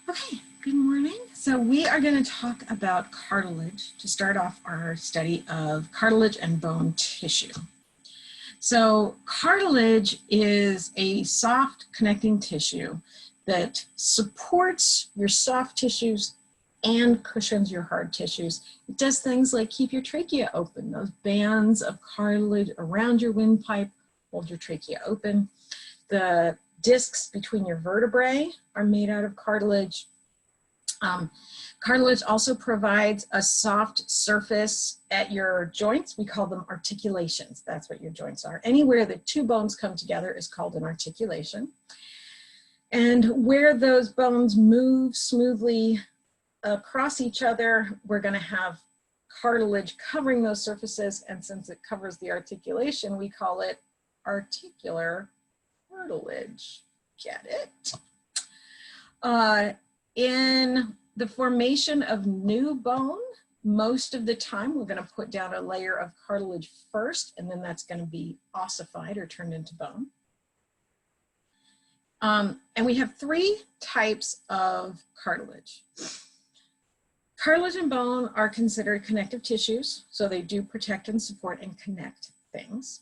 Okay, good morning. So we are going to talk about cartilage to start off our study of cartilage and bone tissue. So cartilage is a soft connecting tissue that supports your soft tissues and cushions your hard tissues. It does things like keep your trachea open. Those bands of cartilage around your windpipe hold your trachea open. The discs between your vertebrae are made out of cartilage. Cartilage also provides a soft surface at your joints. We call them articulations. That's what your joints are. Anywhere that two bones come together is called an articulation. And where those bones move smoothly across each other, we're going to have cartilage covering those surfaces. And since it covers the articulation, we call it articular cartilage. Get it? In the formation of new bone, most of the time we're going to put down a layer of cartilage first, and then that's going to be ossified or turned into bone. And we have three types of cartilage. Cartilage and bone are considered connective tissues, so they do protect and support and connect things.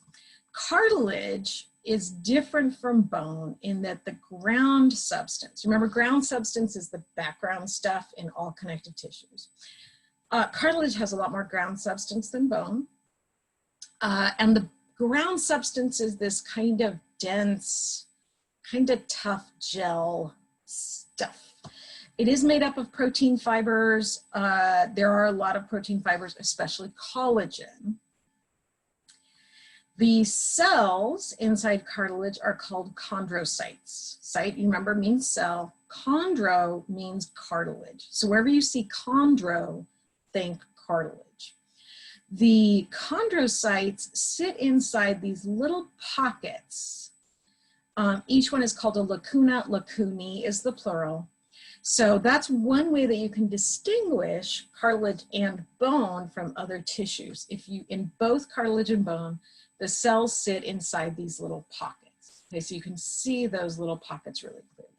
Cartilage is different from bone in that the ground substance, remember ground substance is the background stuff in all connective tissues. Cartilage has a lot more ground substance than bone. And the ground substance is this kind of dense, kind of tough gel stuff. It is made up of protein fibers. There are a lot of protein fibers, especially collagen. The cells inside cartilage are called chondrocytes. Site, you remember, means cell. Chondro means cartilage. So wherever you see chondro, think cartilage. The chondrocytes sit inside these little pockets. Each one is called a lacuna. Lacunae is the plural. So that's one way that you can distinguish cartilage and bone from other tissues. If you, in both cartilage and bone, the cells sit inside these little pockets. Okay, so you can see those little pockets really clearly.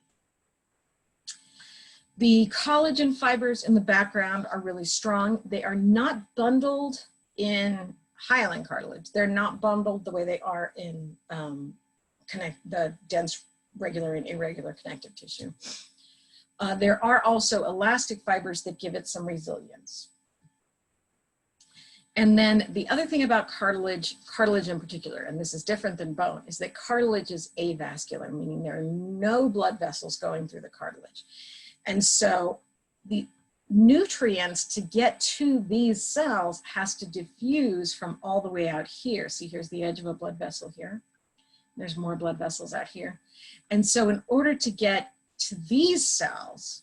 The collagen fibers in the background are really strong. They are not bundled in hyaline cartilage. They're not bundled the way they are in the dense, regular, and irregular connective tissue. There are also elastic fibers that give it some resilience. And then the other thing about cartilage in particular, and this is different than bone, is that cartilage is avascular, meaning there are no blood vessels going through the cartilage. And so the nutrients to get to these cells has to diffuse from all the way out here. See, here's the edge of a blood vessel here. There's more blood vessels out here. And so in order to get to these cells,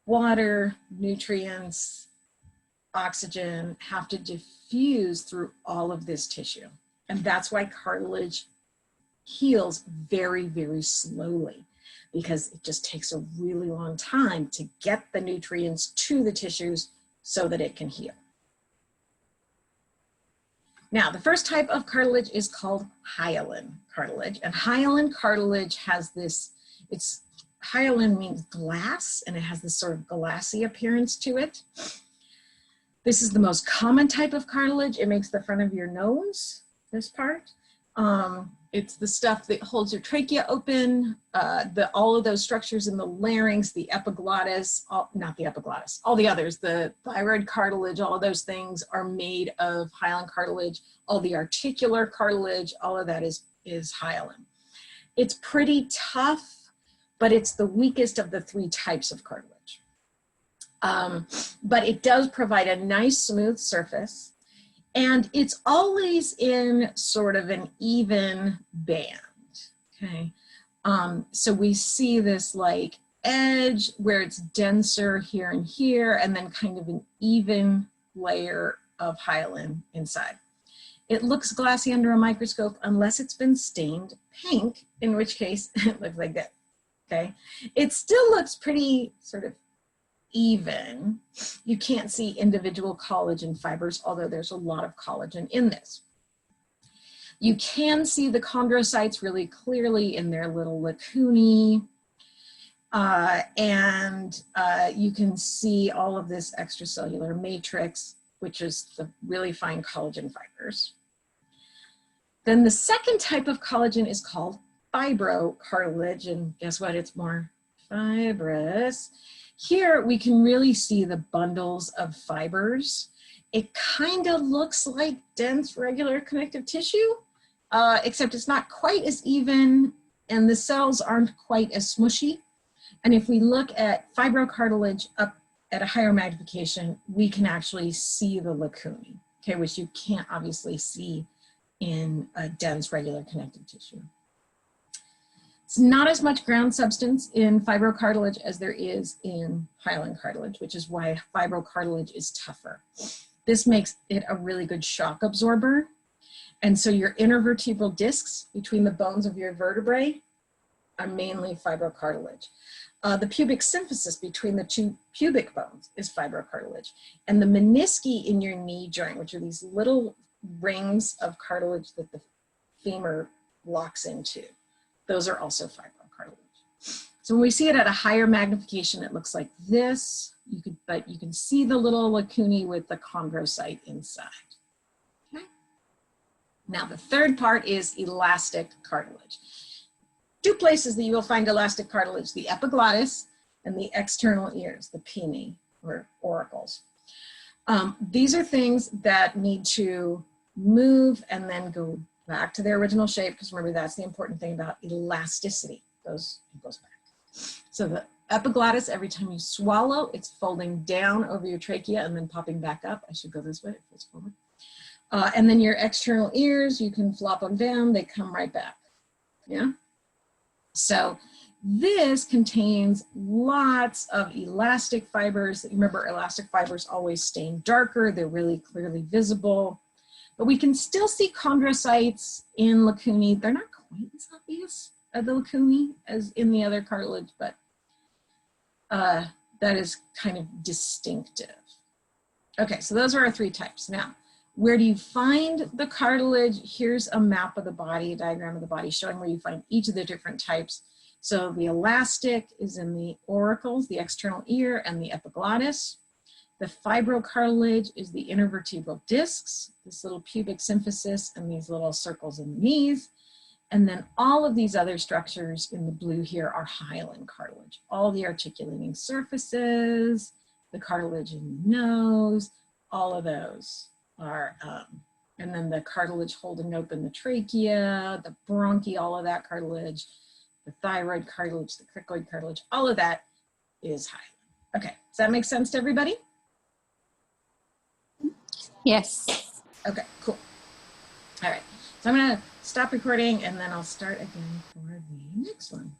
water, nutrients, oxygen have to diffuse through all of this tissue. And that's why cartilage heals very, very slowly, because it just takes a really long time to get the nutrients to the tissues so that it can heal. Now, the first type of cartilage is called hyaline cartilage. And hyaline cartilage has this, hyaline means glass, and it has this sort of glassy appearance to it. This is the most common type of cartilage. It makes the front of your nose, this part. It's the stuff that holds your trachea open, all of those structures in the larynx, the epiglottis, not the epiglottis, all the others, the thyroid cartilage, all of those things are made of hyaline cartilage. All the articular cartilage, all of that is hyaline. It's pretty tough, but it's the weakest of the three types of cartilage. But it does provide a nice smooth surface, and it's always in sort of an even band, okay? So we see this like edge where it's denser here and here, and then kind of an even layer of hyaline inside. It looks glassy under a microscope unless it's been stained pink, in which case it looks like that, okay? It still looks pretty sort of even. You can't see individual collagen fibers, although there's a lot of collagen in this. You can see the chondrocytes really clearly in their little lacunae. You can see all of this extracellular matrix, which is the really fine collagen fibers. Then the second type of collagen is called fibrocartilage, and guess what? It's more fibrous. Here we can really see the bundles of fibers. It kind of looks like dense regular connective tissue, except it's not quite as even and the cells aren't quite as smushy. And if we look at fibrocartilage up at a higher magnification, we can actually see the lacunae, okay, which you can't obviously see in a dense regular connective tissue. It's not as much ground substance in fibrocartilage as there is in hyaline cartilage, which is why fibrocartilage is tougher. This makes it a really good shock absorber. And so your intervertebral discs between the bones of your vertebrae are mainly fibrocartilage. The pubic symphysis between the two pubic bones is fibrocartilage. And the menisci in your knee joint, which are these little rings of cartilage that the femur locks into, those are also fibrocartilage. So when we see it at a higher magnification, it looks like this. But you can see the little lacunae with the chondrocyte inside. Okay. Now the third part is elastic cartilage. Two places that you will find elastic cartilage: the epiglottis and the external ears, the pinnae or auricles. These are things that need to move and then go back to their original shape, because remember, that's the important thing about elasticity. It goes back. So the epiglottis, every time you swallow, it's folding down over your trachea and then popping back up. I should go this way, it folds forward. And then your external ears, you can flop them down, they come right back. Yeah? So this contains lots of elastic fibers. Remember, elastic fibers always stain darker, they're really clearly visible. But we can still see chondrocytes in lacunae. They're not quite as obvious at the lacunae as in the other cartilage, but that is kind of distinctive. Okay, so those are our three types. Now, where do you find the cartilage? Here's a map of the body, a diagram of the body showing where you find each of the different types. So the elastic is in the auricles, the external ear, and the epiglottis. The fibrocartilage is the intervertebral discs, this little pubic symphysis, and these little circles in the knees. And then all of these other structures in the blue here are hyaline cartilage. All the articulating surfaces, the cartilage in the nose, all of those are, and then the cartilage holding open the trachea, the bronchi, all of that cartilage, the thyroid cartilage, the cricoid cartilage, all of that is hyaline. Okay, does that make sense to everybody? Yes. Okay, cool. All right, so I'm gonna stop recording and then I'll start again for the next one.